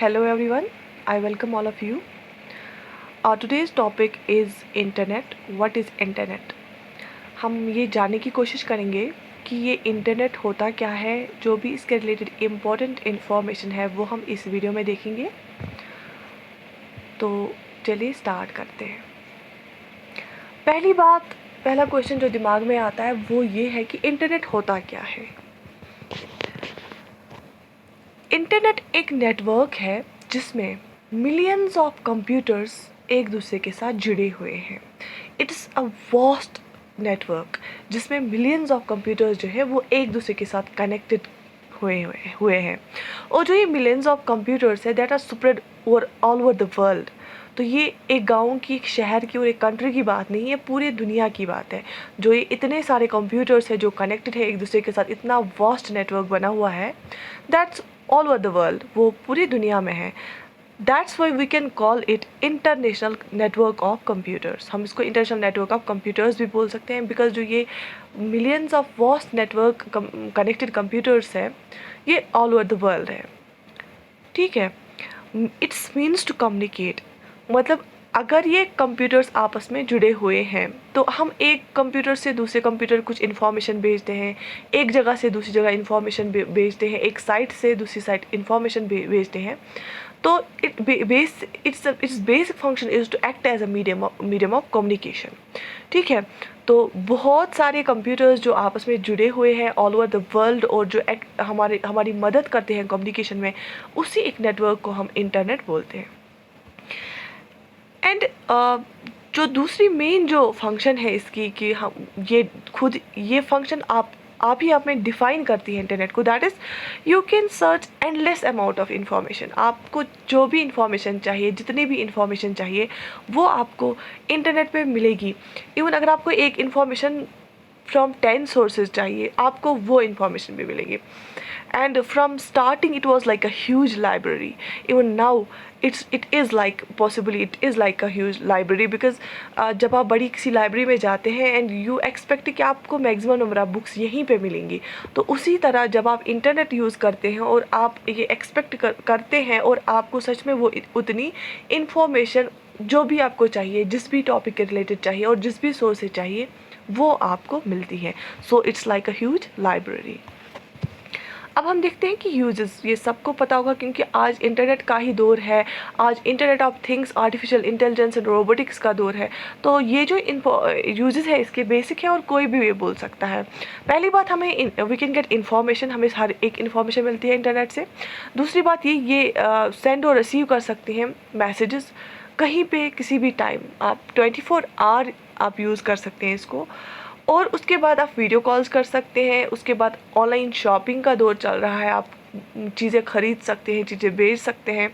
Hello everyone, I welcome all of you. Today's topic is internet. What is internet? हम ये जानने की कोशिश करेंगे कि ये इंटरनेट होता क्या है, जो भी इसके रिलेटेड इम्पोर्टेंट इन्फॉर्मेशन है वो हम इस वीडियो में देखेंगे। तो चलिए स्टार्ट करते हैं। पहला क्वेश्चन जो दिमाग में आता है वो ये है कि इंटरनेट होता क्या है। इंटरनेट एक नेटवर्क है जिसमें मिलियंस ऑफ कंप्यूटर्स एक दूसरे के साथ जुड़े हुए हैं। इट्स अ वास्ट नेटवर्क जिसमें मिलियंस ऑफ कंप्यूटर्स जो है वो एक दूसरे के साथ कनेक्टेड हुए हैं। और जो ये मिलियंस ऑफ कंप्यूटर्स है that are spread over all over the world. तो ये एक गांव की, एक शहर की और एक कंट्री की बात नहीं है, पूरी दुनिया की बात है। जो ये इतने सारे कंप्यूटर्स है जो कनेक्टेड है एक दूसरे के साथ, इतना वास्ट नेटवर्क बना हुआ है, that's all over the world, वो पूरी दुनिया में है। That's why we can call it international network of computers. हम इसको इंटरनेशनल नेटवर्क ऑफ कंप्यूटर्स भी बोल सकते हैं, बिकॉज जो ये millions of vast network connected computers है ये ऑल ओवर द वर्ल्ड है। ठीक है, इट्स मीन्स टू कम्युनिकेट, मतलब अगर ये कंप्यूटर्स आपस में जुड़े हुए हैं तो हम एक कंप्यूटर से दूसरे कंप्यूटर कुछ इन्फॉर्मेशन भेजते हैं, एक जगह से दूसरी जगह इन्फॉर्मेशन भेजते हैं, एक साइट से दूसरी साइट इन्फॉर्मेशन भेजते हैं। तो its basic function is to act as a medium of communication. ठीक है, तो बहुत सारे कंप्यूटर्स जो आपस में जुड़े हुए हैं ऑल ओवर द वर्ल्ड और जो हमारी मदद करते हैं कम्युनिकेशन में, उसी एक नेटवर्क को हम इंटरनेट बोलते हैं। एंड जो दूसरी मेन जो फंक्शन है इसकी कि हम ये फंक्शन आप ही आप में डिफ़ाइन करती है इंटरनेट को, that is you can search endless amount of information. आपको जो भी इंफॉर्मेशन चाहिए, जितनी भी इंफॉर्मेशन चाहिए, वो आपको इंटरनेट पे मिलेगी। इवन अगर आपको एक इंफॉर्मेशन फ्रॉम 10 सोर्सेज चाहिए, आपको वो इंफॉर्मेशन भी मिलेगी। And from starting it was like a huge library. Even now it is like a huge library, because जब आप बड़ी किसी लाइब्रेरी में जाते हैं एंड यू एक्सपेक्ट कि आपको मैक्सिमम नंबर ऑफ बुक्स यहीं पे मिलेंगी, तो उसी तरह जब आप इंटरनेट यूज़ करते हैं और आप ये एक्सपेक्ट करते हैं और आपको सच में वो उतनी इन्फॉर्मेशन जो भी आपको चाहिए, जिस भी टॉपिक के रिलेटेड चाहिए और जिस भी सोर्स से चाहिए, वो आपको मिलती है। So it's like a huge library. अब हम देखते हैं कि यूजेस, ये सबको पता होगा क्योंकि आज इंटरनेट का ही दौर है। आज internet of things, artificial intelligence and robotics का दौर है। तो ये जो यूजेस है इसके बेसिक है और कोई भी ये बोल सकता है। पहली बात, हमें वी कैन गेट इन्फॉर्मेशन, हमें हर एक इन्फॉर्मेशन मिलती है इंटरनेट से। दूसरी बात ये सेंड और रिसीव कर सकते हैं मैसेजेस कहीं पे किसी भी टाइम। आप 24 आवर आप यूज़ कर सकते हैं इसको। और उसके बाद आप वीडियो कॉल्स कर सकते हैं। उसके बाद ऑनलाइन शॉपिंग का दौर चल रहा है, आप चीज़ें खरीद सकते हैं, चीज़ें बेच सकते हैं।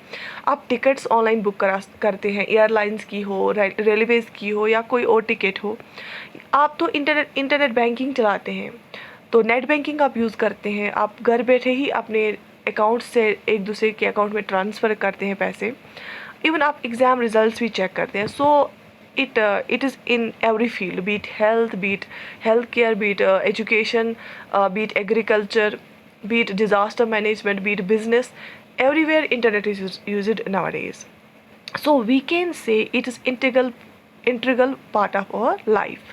आप टिकट्स ऑनलाइन बुक करते हैं, एयरलाइंस की हो, रेलवेज़ की हो या कोई और टिकट हो। आप तो इंटरनेट बैंकिंग चलाते हैं, तो नेट बैंकिंग आप यूज़ करते हैं। आप घर बैठे ही अपने अकाउंट से एक दूसरे के अकाउंट में ट्रांसफ़र करते हैं पैसे। इवन आप एग्ज़ाम रिजल्ट्स भी चेक करते हैं। सो it is in every field, be it healthcare, be it education, be it agriculture, be it disaster management, be it business. Everywhere internet is used nowadays. So we can say it is integral part of our life,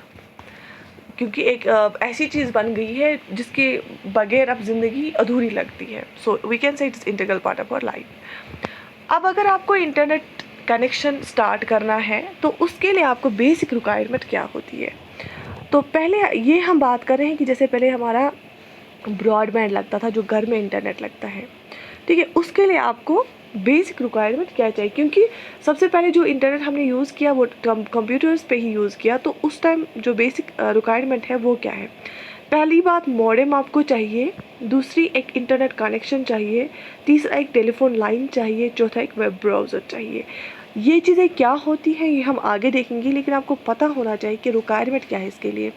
क्योंकि एक ऐसी चीज़ बन गई है जिसके बगैर अब ज़िंदगी अधूरी लगती है। So we can say it is integral part of our life. अब अगर आपको इंटरनेट कनेक्शन स्टार्ट करना है तो उसके लिए आपको बेसिक रिक्वायरमेंट क्या होती है। तो पहले ये हम बात कर रहे हैं कि जैसे पहले हमारा ब्रॉडबैंड लगता था, जो घर में इंटरनेट लगता है। ठीक है, उसके लिए आपको बेसिक रिक्वायरमेंट क्या चाहिए, क्योंकि सबसे पहले जो इंटरनेट हमने यूज़ किया वो कंप्यूटर्स पे ही यूज़ किया। तो उस टाइम जो बेसिक रिक्वायरमेंट है वो क्या है। पहली बात, मॉडेम आपको चाहिए। दूसरी, एक इंटरनेट कनेक्शन चाहिए। तीसरा, एक टेलीफोन लाइन चाहिए। चौथा, एक वेब ब्राउज़र चाहिए। ये चीज़ें क्या होती हैं ये हम आगे देखेंगे, लेकिन आपको पता होना चाहिए कि रिक्वायरमेंट क्या है इसके लिए।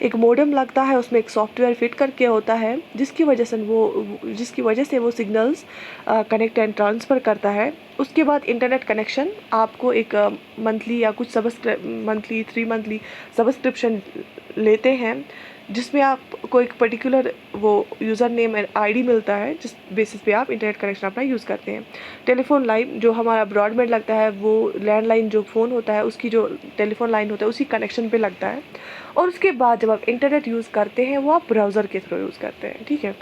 एक मॉडेम लगता है, उसमें एक सॉफ्टवेयर फिट करके होता है जिसकी वजह से वो सिग्नल्स कनेक्ट एंड ट्रांसफ़र करता है। उसके बाद इंटरनेट कनेक्शन आपको एक मंथली या कुछ मंथली 3 मंथली सब्सक्रिप्शन लेते हैं जिसमें आपको एक पर्टिकुलर वो यूज़र नेम एंड आईडी मिलता है, जिस बेसिस पे आप इंटरनेट कनेक्शन अपना यूज़ करते हैं। टेलीफोन लाइन जो हमारा ब्रॉडबैंड लगता है, वो लैंडलाइन जो फ़ोन होता है उसकी जो टेलीफोन लाइन होता है उसी कनेक्शन पे लगता है। और उसके बाद जब आप इंटरनेट यूज़ करते हैं वो आप ब्राउज़र के थ्रू यूज़ करते हैं, ठीक है।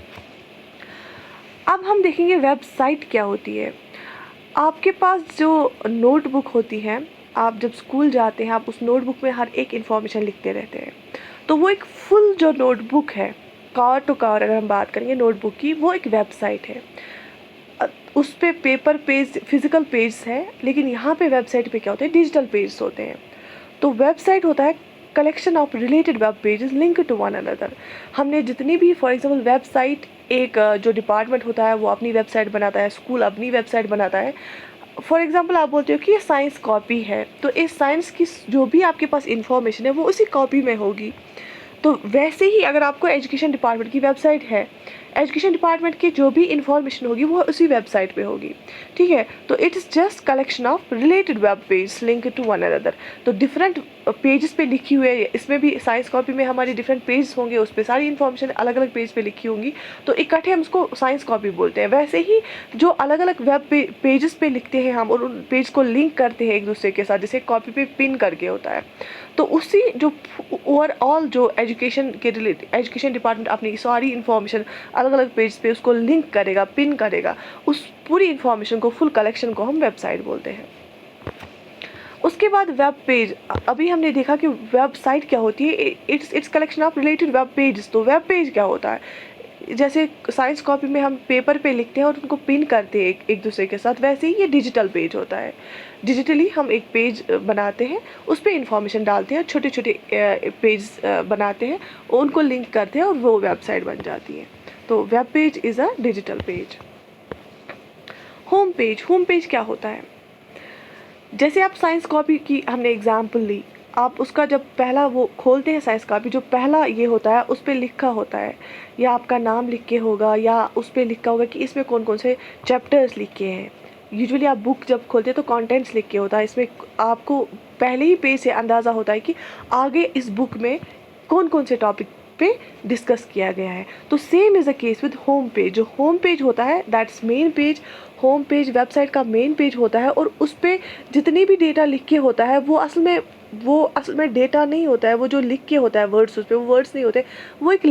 अब हम देखेंगे वेबसाइट क्या होती है। आपके पास जो नोटबुक होती है, आप जब स्कूल जाते हैं आप उस नोटबुक में हर एक इन्फॉर्मेशन लिखते रहते हैं, तो वो एक फुल जो नोटबुक है, कवर टू कवर अगर हम बात करेंगे नोटबुक की, वो एक वेबसाइट है। उस पे पेपर पेज, फिजिकल पेज है, लेकिन यहाँ पे वेबसाइट पे क्या होते हैं, डिजिटल पेज होते हैं। तो वेबसाइट होता है collection of related web pages link to one another. हमने जितनी भी, फॉर एग्जांपल वेबसाइट, एक जो डिपार्टमेंट होता है वो अपनी वेबसाइट बनाता है, स्कूल अपनी वेबसाइट बनाता है। फॉर एग्जांपल आप बोलते हो कि ये साइंस कॉपी है, तो इस साइंस की जो भी आपके पास इंफॉर्मेशन है वो उसी कॉपी में होगी। तो वैसे ही अगर आपको एजुकेशन डिपार्टमेंट की वेबसाइट है, एजुकेशन डिपार्टमेंट की जो भी इंफॉर्मेशन होगी वो उसी वेबसाइट पे होगी, ठीक है। तो it is just collection of related web page link to one another. तो डिफरेंट पेजेस पे लिखी हुई है, इसमें भी साइंस कॉपी में हमारी डिफरेंट पेज होंगे, उस पर सारी इन्फॉर्मेशन अलग अलग पेज पे लिखी होंगी, तो इकट्ठे हम उसको साइंस कॉपी बोलते हैं। वैसे ही जो अलग अलग वेब पेजेस पे लिखते हैं हम और उन पेज को लिंक करते हैं एक दूसरे के साथ, जैसे कॉपी पे पिन करके होता है, तो उसी जो ओवरऑल जो एजुकेशन के रिलेटेड एजुकेशन डिपार्टमेंट अपनी सारी इन्फॉर्मेशन अलग अलग पेज पे उसको लिंक करेगा, पिन करेगा, उस पूरी इन्फॉर्मेशन को, फुल कलेक्शन को हम वेबसाइट बोलते हैं। उसके बाद वेब पेज, अभी हमने देखा कि वेबसाइट क्या होती है, it's collection of related web page. तो वेब पेज क्या होता है, जैसे साइंस कॉपी में हम पेपर पे लिखते हैं और उनको पिन करते हैं एक दूसरे के साथ, वैसे ही ये डिजिटल पेज होता है। डिजिटली हम एक पेज बनाते हैं, उस पर इंफॉर्मेशन डालते हैं, छोटे छोटे पेज बनाते हैं, उनको लिंक करते हैं और वो वेबसाइट बन जाती है। तो web page is a digital page. Home page, home page क्या होता है, जैसे आप साइंस कॉपी की हमने एग्जाम्पल ली, आप उसका जब पहला वो खोलते हैं साइंस कॉपी, जो पहला ये होता है उस पर लिखा होता है, या आपका नाम लिख के होगा, या उस पर लिखा होगा कि इसमें कौन कौन से चैप्टर्स लिखे हैं। यूजुअली आप बुक जब खोलते हैं तो कंटेंट्स लिख के होता है, इसमें आपको पहले ही पेज से अंदाज़ा होता है कि आगे इस बुक में कौन कौन से टॉपिक पे डिस्कस किया गया है। तो same is a case with home page. जो होम पेज होता है that's main page. Home page website का मेन पेज होता है, और उस पर जितनी भी डेटा लिख के होता है वो असल में डेटा नहीं होता है, वो जो लिख के होता है वर्ड्स, उस पर वो वर्ड्स नहीं होते, वो एक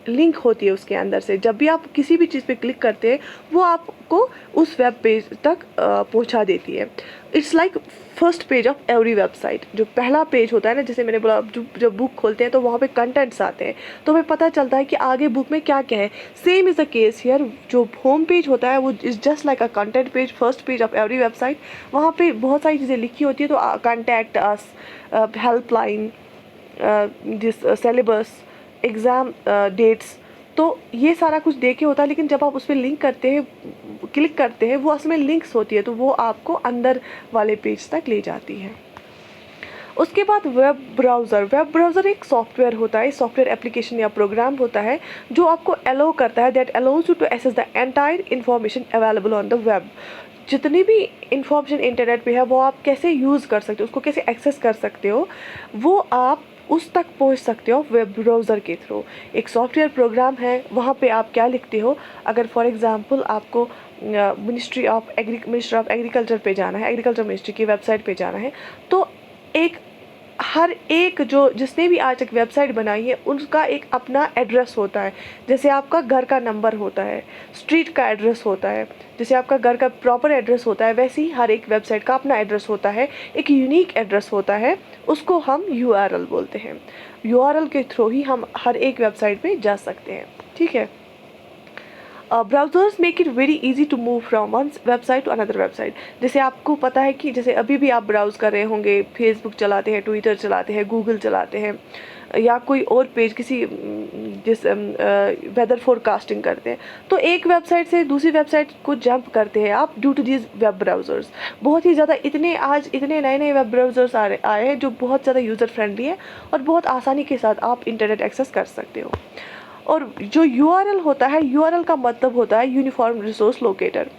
लिंक होती है उसके अंदर से। जब भी आप किसी भी चीज़ पे क्लिक करते हैं वो आपको उस वेब पेज तक पहुंचा देती है। It's like first page of every website. जो पहला पेज होता है ना, जैसे मैंने बोला, जब बुक खोलते हैं तो वहाँ पे कंटेंट्स आते हैं, तो हमें पता चलता है कि आगे बुक में क्या क्या है। Same is the case here, जो होम पेज होता है वो is just like a content page, first page of every website. वहाँ पे बहुत सारी चीज़ें लिखी होती है, तो contact us, helpline, this syllabus, exam dates, तो ये सारा कुछ दे के होता है। लेकिन जब आप उस पर लिंक करते हैं, क्लिक करते हैं, वो असल में लिंक्स होती है, तो वो आपको अंदर वाले पेज तक ले जाती है। उसके बाद वेब ब्राउज़र। वेब ब्राउज़र एक सॉफ्टवेयर होता है, सॉफ्टवेयर एप्लीकेशन या प्रोग्राम होता है जो आपको अलाउ करता है, that allows you to access the entire information available on the web. जितनी भी इंफॉर्मेशन इंटरनेट पे है वो आप कैसे यूज़ कर सकते हो, उसको कैसे एक्सेस कर सकते हो, वो आप उस तक पहुंच सकते हो वेब ब्राउज़र के थ्रू। एक सॉफ्टवेयर प्रोग्राम है, वहाँ पे आप क्या लिखते हो, अगर फॉर एग्जांपल आपको मिनिस्ट्री ऑफ एग्रीकल्चर पे जाना है, एग्रीकल्चर मिनिस्ट्री की वेबसाइट पे जाना है, तो हर एक जो जिसने भी आज तक वेबसाइट बनाई है उनका एक अपना एड्रेस होता है। जैसे आपका घर का नंबर होता है, स्ट्रीट का एड्रेस होता है, जैसे आपका घर का प्रॉपर एड्रेस होता है, वैसे ही हर एक वेबसाइट का अपना एड्रेस होता है, एक यूनिक एड्रेस होता है, उसको हम URL बोलते हैं। URL के थ्रू ही हम हर एक वेबसाइट पे जा सकते हैं, ठीक है। Browsers make it very easy to move from one website to another website. जैसे आपको पता है कि जैसे अभी भी आप ब्राउज़ कर रहे होंगे, फेसबुक चलाते हैं, ट्विटर चलाते हैं, गूगल चलाते हैं, या कोई और पेज किसी जिस वेदर फोरकास्टिंग करते हैं, तो एक वेबसाइट से दूसरी वेबसाइट को जंप करते हैं आप due to these web browsers. बहुत ही ज़्यादा इतने नए नए वेब ब्राउज़र्स आए हैं जो बहुत ज़्यादा यूज़र फ्रेंडली है और बहुत आसानी के साथ आप इंटरनेट एक्सेस कर सकते हो। और जो URL होता है, URL का मतलब होता है यूनिफॉर्म रिसोर्स लोकेटर।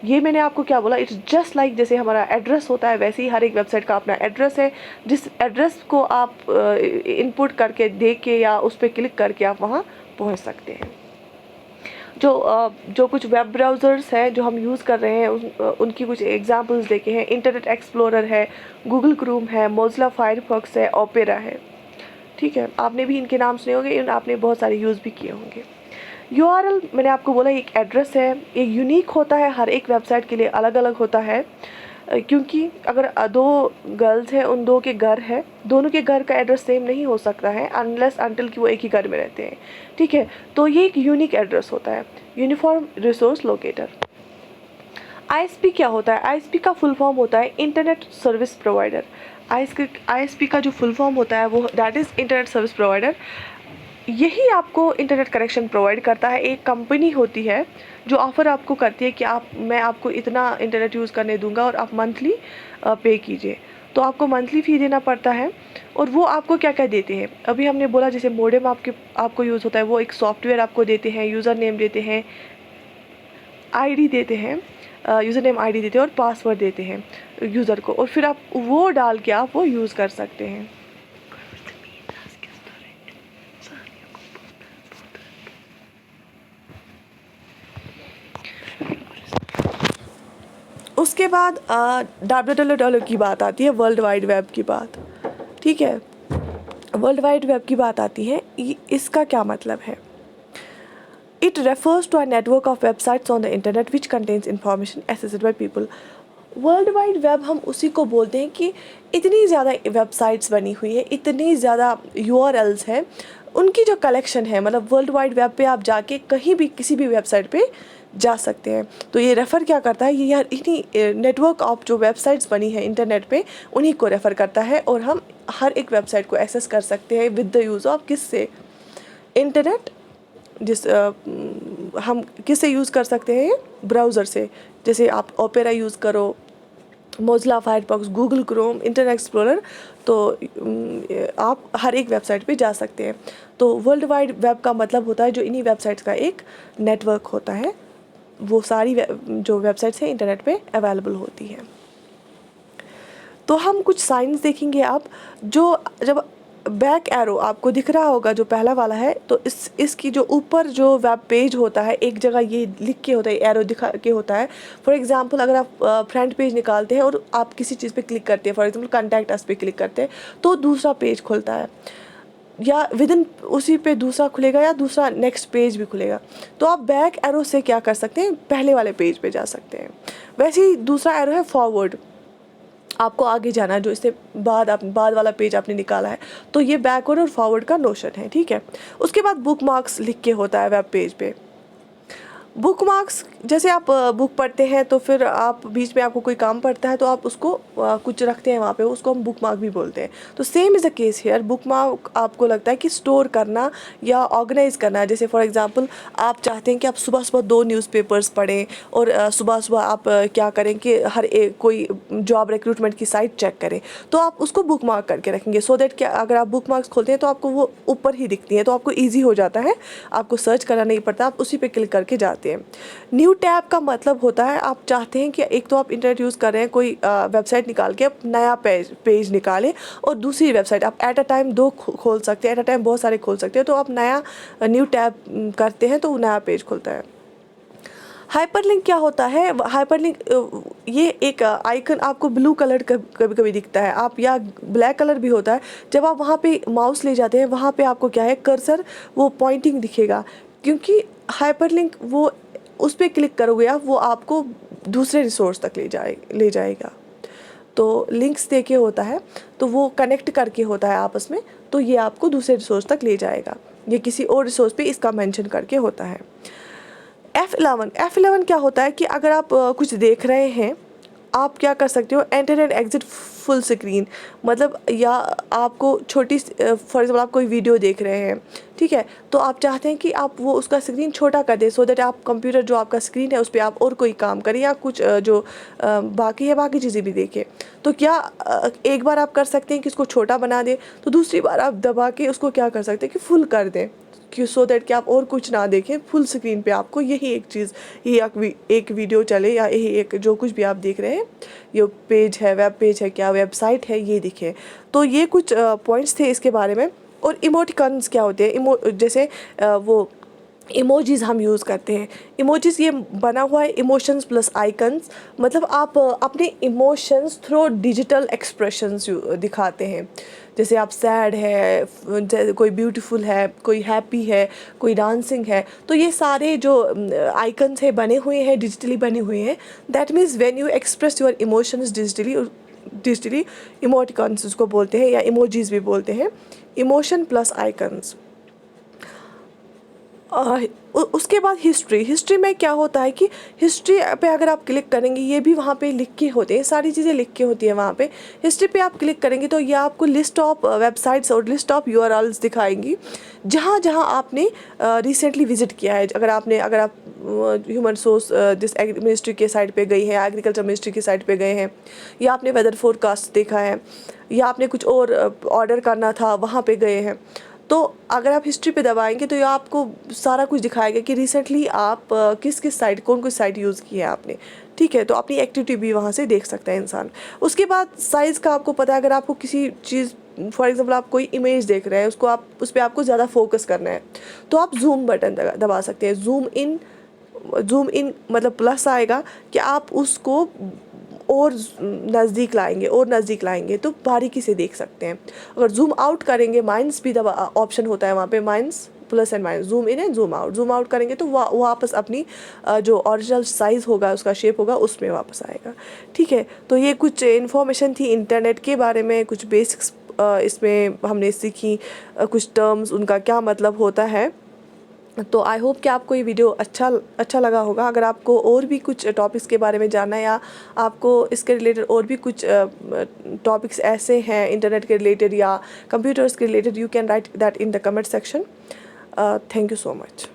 ये मैंने आपको क्या बोला, इट्स जस्ट लाइक जैसे हमारा एड्रेस होता है, वैसे ही हर एक वेबसाइट का अपना एड्रेस है, जिस एड्रेस को आप इनपुट करके दे के या उस पर क्लिक करके आप वहाँ पहुँच सकते हैं। जो कुछ वेब ब्राउज़र्स हैं जो हम यूज़ कर रहे हैं उनकी कुछ एग्जांपल्स देखे हैं। इंटरनेट एक्सप्लोरर है, गूगल क्रोम है, मोज़िला फायरफॉक्स है, ओपेरा है। ठीक है, आपने भी इनके नाम सुने होंगे, आपने बहुत सारे यूज़ भी किए होंगे। URL मैंने आपको बोला एक एड्रेस है, ये यूनिक होता है, हर एक वेबसाइट के लिए अलग अलग होता है। क्योंकि अगर दो गर्ल्स हैं, उन दो के घर है, दोनों के घर का एड्रेस सेम नहीं हो सकता है अनलेस अनटिल कि वो एक ही घर में रहते हैं। ठीक है, तो ये एक यूनिक एड्रेस होता है, यूनिफॉर्म रिसोर्स लोकेटर। ISP क्या होता है? ISP का फुल फॉर्म होता है इंटरनेट सर्विस प्रोवाइडर। ISP का जो फुल फॉर्म होता है वो that is internet service provider. यही आपको इंटरनेट कनेक्शन प्रोवाइड करता है। एक कंपनी होती है जो ऑफ़र आपको करती है कि मैं आपको इतना इंटरनेट यूज़ करने दूंगा और आप मंथली पे कीजिए। तो आपको मंथली फ़ी देना पड़ता है। और वो आपको क्या क्या देते हैं, अभी हमने बोला जैसे मोडेम आपको यूज़ होता है, वो एक सॉफ्टवेयर आपको देते हैं, यूज़र नेम देते हैं, आईडी देते हैं, यूज़र नेम आईडी देते हैं और पासवर्ड देते हैं यूज़र को, और फिर आप वो डाल के आप वो यूज़ कर सकते हैं। उसके बाद WWW की बात आती है, वर्ल्ड वाइड वेब की बात। ठीक है, वर्ल्ड वाइड वेब की बात आती है, इसका क्या मतलब है? It refers to a network of websites on the internet which contains information accessed by people. World wide web हम उसी को बोलते हैं कि इतनी ज़्यादा वेबसाइट्स बनी हुई है, इतनी ज़्यादा URLs हैं, उनकी जो कलेक्शन है, मतलब वर्ल्ड वाइड वेब पे आप जाके कहीं भी किसी भी वेबसाइट पे जा सकते हैं। तो ये रेफ़र क्या करता है, ये यार इन्हीं नेटवर्क ऑफ जो वेबसाइट्स बनी है इंटरनेट पे, उन्हीं को रेफ़र करता है। और हम हर एक वेबसाइट को एक्सेस कर सकते हैं विद द यूज़ ऑफ किससे, इंटरनेट। हम किससे यूज़ कर सकते हैं, ब्राउज़र से। जैसे आप ओपेरा यूज़ करो, Mozilla Firefox, Google Chrome, internet explorer, तो आप हर एक वेबसाइट पे जा सकते हैं। तो वर्ल्ड वाइड वेब का मतलब होता है जो इन्हीं वेबसाइट्स का एक नेटवर्क होता है, वो सारी जो वेबसाइट्स हैं इंटरनेट पे अवेलेबल होती है। तो हम कुछ साइंस देखेंगे आप, जो जब बैक एरो आपको दिख रहा होगा जो पहला वाला है, तो इसकी जो ऊपर जो वेब पेज होता है, एक जगह ये लिख के होता है, एरो दिखा के होता है। फॉर एग्जांपल अगर आप फ्रंट पेज निकालते हैं और आप किसी चीज़ पे क्लिक करते हैं, फॉर एग्जांपल कॉन्टैक्ट अस पे क्लिक करते हैं, तो दूसरा पेज खुलता है, या विदिन उसी पे दूसरा खुलेगा, या दूसरा नेक्स्ट पेज भी खुलेगा। तो आप बैक एरो से क्या कर सकते हैं, पहले वाले पेज पे जा सकते हैं। वैसे ही दूसरा एरो है फॉरवर्ड, आपको आगे जाना है, जो इससे बाद वाला पेज आपने निकाला है, तो ये बैकवर्ड और फॉरवर्ड का नोशन है। ठीक है, उसके बाद बुक मार्क्स लिख के होता है वेब पेज पे। बुक मार्क्स, जैसे आप बुक पढ़ते हैं तो फिर आप बीच में आपको कोई काम पड़ता है तो आप उसको कुछ रखते हैं वहाँ पे, उसको हम बुक मार्क भी बोलते हैं। तो same is a case here, book mark आपको लगता है कि स्टोर करना या ऑर्गेनाइज करना। जैसे फॉर एग्जांपल आप चाहते हैं कि आप सुबह सुबह 2 न्यूज़पेपर्स पढ़ें, और सुबह सुबह आप क्या करें कि हर एक कोई जॉब रिक्रूटमेंट की साइट चेक करें, तो आप उसको बुक मार्क करके रखेंगे, सो दैट कि अगर आप बुक मार्क्स खोलते हैं तो आपको वो ऊपर ही दिखती हैं, तो आपको ईजी हो जाता है, आपको सर्च करना नहीं पड़ता, आप उसी पर क्लिक करके जाते हैं। न्यू टैब का मतलब होता है आप चाहते हैं कि एक तो आप इंटरनेट यूज़ कर रहे हैं, कोई वेबसाइट निकाल के आप नया पेज निकालें, और दूसरी वेबसाइट आप एट अ टाइम 2 खोल सकते हैं, एट अ टाइम बहुत सारे खोल सकते हैं। तो आप नया न्यू टैब करते हैं तो नया पेज खुलता है। हाइपरलिंक क्या होता है? हाइपरलिंक ये एक आइकन आपको ब्लू कलर कभी कभी दिखता है, आप या ब्लैक कलर भी होता है। जब आप वहाँ पे माउस ले जाते हैं, वहाँ पे आपको क्या है, कर्सर वो पॉइंटिंग दिखेगा, क्योंकि हाइपरलिंक वो उस पर क्लिक करोगे आप, वो आपको दूसरे रिसोर्स तक ले जाएगा। तो लिंक्स देके होता है, तो वो कनेक्ट करके होता है आपस में, तो ये आपको दूसरे रिसोर्स तक ले जाएगा, ये किसी और रिसोर्स पे इसका मेंशन करके होता है। F11 क्या होता है कि अगर आप कुछ देख रहे हैं, आप क्या कर सकते हो, enter and exit full screen, मतलब या आपको छोटी फॉर एग्जाम्पल आप कोई वीडियो देख रहे हैं, ठीक है, तो आप चाहते हैं कि आप वो उसका स्क्रीन छोटा कर दें, सो दैट आप कंप्यूटर जो आपका स्क्रीन है उस पर आप और कोई काम करें, या कुछ जो बाकी चीज़ें भी देखें। तो क्या एक बार आप कर सकते हैं कि उसको छोटा बना दें, तो दूसरी बार आप दबा के उसको क्या कर सकते हैं कि फुल कर दें, कि सो दैट कि आप और कुछ ना देखें, फुल स्क्रीन पे आपको यही एक चीज़, यही एक वीडियो चले या यही एक जो कुछ भी आप देख रहे हैं, ये पेज है, वेब पेज है, क्या वेबसाइट है, ये दिखे। तो ये कुछ पॉइंट्स थे इसके बारे में। और इमोटिकॉन्स क्या होते हैं, जैसे वो इमोजीज़ हम यूज़ करते हैं। इमोजीज़ ये बना हुआ है इमोशंस प्लस आइकन्स, मतलब आप अपने इमोशंस थ्रू डिजिटल एक्सप्रेशंस दिखाते हैं। जैसे आप सैड है, कोई ब्यूटीफुल है, कोई हैप्पी है, कोई डांसिंग है, तो ये सारे जो आइकन्स है बने हुए हैं, डिजिटली बने हुए हैं। That means when you express your emotions digitally emoticons उसको बोलते हैं, या इमोजीज़ भी बोलते हैं, इमोशन प्लस आइकन्स। उसके बाद हिस्ट्री में क्या होता है कि हिस्ट्री पे अगर आप क्लिक करेंगे, ये भी वहाँ पे लिख के होते हैं, सारी चीज़ें लिख के होती है वहाँ पे। हिस्ट्री पे आप क्लिक करेंगे तो ये आपको लिस्ट ऑफ वेबसाइट्स और लिस्ट ऑफ यूआरएल्स दिखाएंगी जहाँ जहाँ आपने रिसेंटली विजिट किया है। अगर आप ह्यूमन सोर्स जिस मिनिस्ट्री के साइट पे गई हैं, एग्रीकल्चर मिनिस्ट्री की साइट पे गए हैं, या आपने वेदर फोरकास्ट देखा है, या आपने कुछ और ऑर्डर करना था वहाँ पे गए हैं, तो अगर आप हिस्ट्री पे दबाएंगे तो ये आपको सारा कुछ दिखाएगा कि रिसेंटली आप किस किस साइट, कौन कौन साइट यूज़ की है आपने। ठीक है, तो अपनी एक्टिविटी भी वहाँ से देख सकता है इंसान। उसके बाद साइज़ का आपको पता है, अगर आपको किसी चीज़, फॉर एग्जांपल आप कोई इमेज देख रहे हैं, उसको आप उस पर आपको ज़्यादा फोकस करना है, तो आप जूम बटन दबा सकते हैं। जूम इन मतलब प्लस आएगा कि आप उसको और नज़दीक लाएंगे तो बारीकी से देख सकते हैं। अगर जूम आउट करेंगे, माइनस भी दबा ऑप्शन होता है वहाँ पे, minus plus and minus, zoom in and zoom out करेंगे तो वापस अपनी जो ओरिजिनल साइज़ होगा, उसका शेप होगा, उसमें वापस आएगा। ठीक है, तो ये कुछ इन्फॉर्मेशन थी इंटरनेट के बारे में, कुछ बेसिक्स इसमें हमने सीखी, कुछ टर्म्स उनका क्या मतलब होता है। तो आई होप कि आपको ये वीडियो अच्छा लगा होगा। अगर आपको और भी कुछ टॉपिक्स के बारे में जानना है, या आपको इसके रिलेटेड और भी कुछ टॉपिक्स ऐसे हैं इंटरनेट के रिलेटेड या कंप्यूटर्स के related, you can write that in the comment section. Thank you so much.